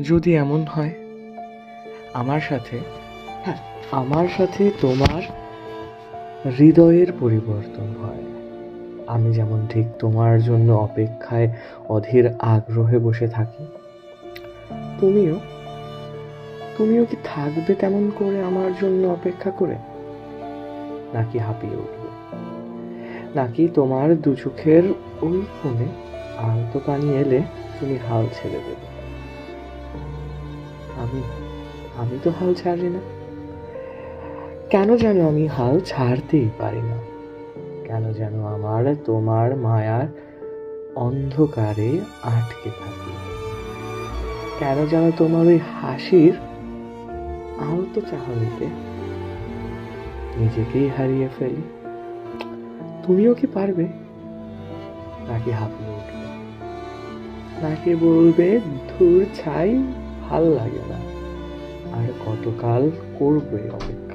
যদি এমন হয় আমার সাথে, হ্যাঁ, আমার সাথে তোমার হৃদয়ের পরিবর্তন হয়, আমি যেমন ঠিক তোমার জন্য অপেক্ষায় অধীর আগ্রহে বসে থাকি, তুমিও তুমিও কি থাকবে তেমন করে আমার জন্য অপেক্ষা করে? নাকি হাঁপিয়ে উঠবে? নাকি তোমার দু চোখের ওই কোণে আলতো পানি এলে তুমি হাল ছেড়ে দেবে? আমি আমি তো হাল ছাড়ি না। কেন যেন আমি হাল ছাড়তেই পারি না। কেন যেন আমার তোমার মায়ার অন্ধকারে আটকে থাকি। কেন যেন তোমার ওই হাসির আলতো চাহনিতে নিজেকেই হারিয়ে ফেলি। তুমিও কি পারবে? নাকি হাঁপিয়ে উঠবে? নাকি বলবে ধুর ছাই, ভাল লাগে না, আর কতকাল করবে অপেক্ষা?